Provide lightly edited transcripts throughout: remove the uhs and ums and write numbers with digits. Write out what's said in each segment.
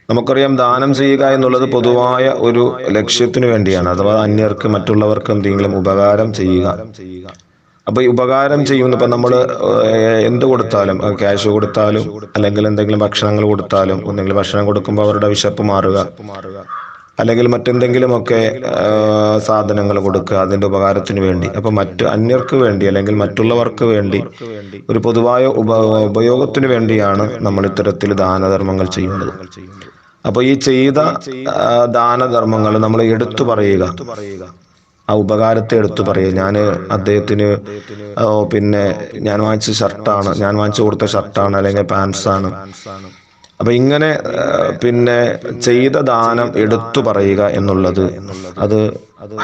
നമുക്കറിയാം ദാനം ചെയ്യുക എന്നുള്ളത് പൊതുവായ ഒരു ലക്ഷ്യത്തിനു വേണ്ടിയാണ്, അഥവാ അന്യർക്ക് മറ്റുള്ളവർക്ക് എന്തെങ്കിലും ഉപകാരം ചെയ്യുക. അപ്പൊ ഈ ഉപകാരം ചെയ്യുന്ന ഇപ്പൊ നമ്മൾ എന്ത് കൊടുത്താലും ക്യാഷ് കൊടുത്താലും അല്ലെങ്കിൽ എന്തെങ്കിലും ഭക്ഷണങ്ങൾ കൊടുത്താലും ഒന്നെങ്കിൽ ഭക്ഷണം കൊടുക്കുമ്പോൾ അവരുടെ വിശപ്പ് മാറുക, അല്ലെങ്കിൽ മറ്റെന്തെങ്കിലുമൊക്കെ സാധനങ്ങൾ കൊടുക്കുക അതിന്റെ ഉപകാരത്തിന് വേണ്ടി. അപ്പൊ മറ്റു അന്യർക്ക് വേണ്ടി അല്ലെങ്കിൽ മറ്റുള്ളവർക്ക് വേണ്ടി ഒരു പൊതുവായ ഉപയോഗത്തിന് വേണ്ടിയാണ് നമ്മൾ ഇത്തരത്തിൽ ദാനധർമ്മങ്ങൾ ചെയ്യുന്നത്. അപ്പൊ ഈ ചെയ്ത ദാനധർമ്മങ്ങൾ നമ്മൾ എടുത്തു പറയുക, ആ ഉപകാരത്തെ എടുത്തു പറയുക. ഞാൻ അദ്ദേഹത്തിന് പിന്നെ ഞാൻ വാങ്ങിച്ച ഷർട്ടാണ്, ഞാൻ വാങ്ങിച്ചു കൊടുത്ത ഷർട്ടാണ് അല്ലെങ്കിൽ പാൻസ് ആണ്. അപ്പൊ ഇങ്ങനെ പിന്നെ ചെയ്ത ദാനം എടുത്തു പറയുക എന്നുള്ളത് അത്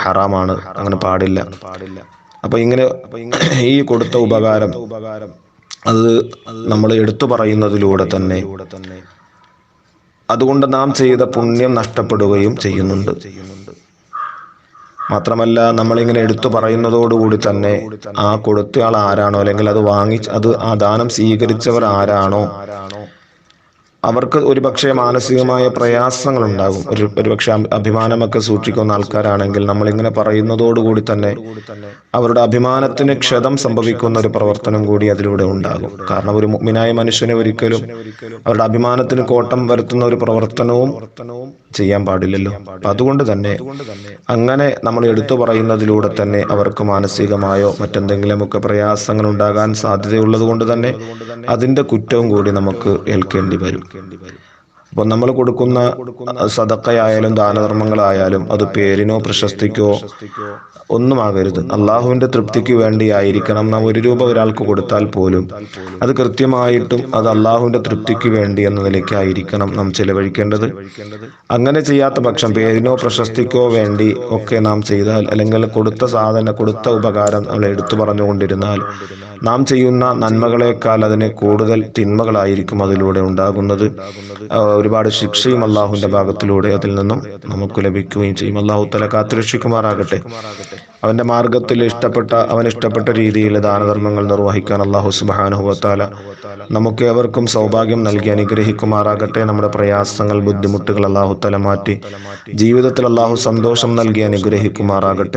ഹറാമാണ്, അങ്ങനെ പാടില്ല. അപ്പൊ ഇങ്ങനെ ഈ കൊടുത്ത ഉപകാരം അത് നമ്മൾ എടുത്തു പറയുന്നതിലൂടെ തന്നെ അതുകൊണ്ട് നാം ചെയ്ത പുണ്യം നഷ്ടപ്പെടുകയും ചെയ്യുന്നുണ്ട്. മാത്രമല്ല നമ്മളിങ്ങനെ എടുത്തു പറയുന്നതോടുകൂടി തന്നെ ആ കൊടുത്തയാൾ ആരാണോ അല്ലെങ്കിൽ അത് അത് ആ ദാനം സ്വീകരിച്ചവർ ആരാണോ അവർക്ക് ഒരുപക്ഷെ മാനസികമായ പ്രയാസങ്ങൾ ഉണ്ടാകും. ഒരുപക്ഷെ അഭിമാനമൊക്കെ സൂക്ഷിക്കുന്ന ആൾക്കാരാണെങ്കിൽ നമ്മളിങ്ങനെ പറയുന്നതോടുകൂടി തന്നെ അവരുടെ അഭിമാനത്തിന് ക്ഷതം സംഭവിക്കുന്ന ഒരു പ്രവർത്തനം കൂടി അതിലൂടെ ഉണ്ടാകും. കാരണം ഒരു മുഅ്മിനായ മനുഷ്യനെ ഒരിക്കലും അവരുടെ അഭിമാനത്തിന് കോട്ടം വരുത്തുന്ന ഒരു പ്രവർത്തനവും ചെയ്യാൻ പാടില്ലല്ലോ. അപ്പൊ അതുകൊണ്ട് തന്നെ അങ്ങനെ നമ്മൾ എടുത്തു പറയുന്നതിലൂടെ തന്നെ അവർക്ക് മാനസികമായോ മറ്റെന്തെങ്കിലുമൊക്കെ പ്രയാസങ്ങൾ ഉണ്ടാകാൻ സാധ്യതയുള്ളത് കൊണ്ട് തന്നെ അതിന്റെ കുറ്റവും കൂടി നമുക്ക് ഏൽക്കേണ്ടി വരും. അപ്പോൾ നമ്മൾ കൊടുക്കുന്ന സദഖയായാലും ദാനധർമ്മങ്ങളായാലും അത് പേരിനോ പ്രശസ്തിക്കോ ഒന്നുമാകരുത്. അള്ളാഹുവിന്റെ തൃപ്തിക്ക് വേണ്ടിയായിരിക്കണം. നാം 1 രൂപ ഒരാൾക്ക് കൊടുത്താൽ പോലും അത് കൃത്യമായിട്ടും അത് അള്ളാഹുവിന്റെ തൃപ്തിക്ക് വേണ്ടി എന്ന നിലയ്ക്കായിരിക്കണം നാം ചെലവഴിക്കേണ്ടത്. അങ്ങനെ ചെയ്യാത്ത പക്ഷം പേരിനോ പ്രശസ്തിക്കോ വേണ്ടി ഒക്കെ നാം ചെയ്താൽ, അല്ലെങ്കിൽ കൊടുത്ത ഉപകാരം നമ്മൾ എടുത്തു പറഞ്ഞുകൊണ്ടിരുന്നാൽ നാം ചെയ്യുന്ന നന്മകളെക്കാൾ അതിന് കൂടുതൽ തിന്മകളായിരിക്കും അതിലൂടെ ഉണ്ടാകുന്നത്. ഒരുപാട് ശിക്ഷയും അള്ളാഹുവിന്റെ ഭാഗത്തിലൂടെ അതിൽ നിന്നും നമുക്ക് ലഭിക്കുകയും ചെയ്യും. അള്ളാഹു തആല കാത്തുരക്ഷിക്കുമാറാകട്ടെ. അവന്റെ മാർഗത്തിൽ അവൻ ഇഷ്ടപ്പെട്ട രീതിയിൽ ദാനധർമ്മങ്ങൾ നിർവഹിക്കാൻ അള്ളാഹു സുബ്ഹാനഹു വ തആല നമുക്ക് ഏവർക്കും സൗഭാഗ്യം നൽകി അനുഗ്രഹിക്കുമാറാകട്ടെ. നമ്മുടെ പ്രയാസങ്ങൾ ബുദ്ധിമുട്ടുകൾ അള്ളാഹു തആല മാറ്റി ജീവിതത്തിൽ അള്ളാഹു സന്തോഷം നൽകി അനുഗ്രഹിക്കുമാറാകട്ടെ.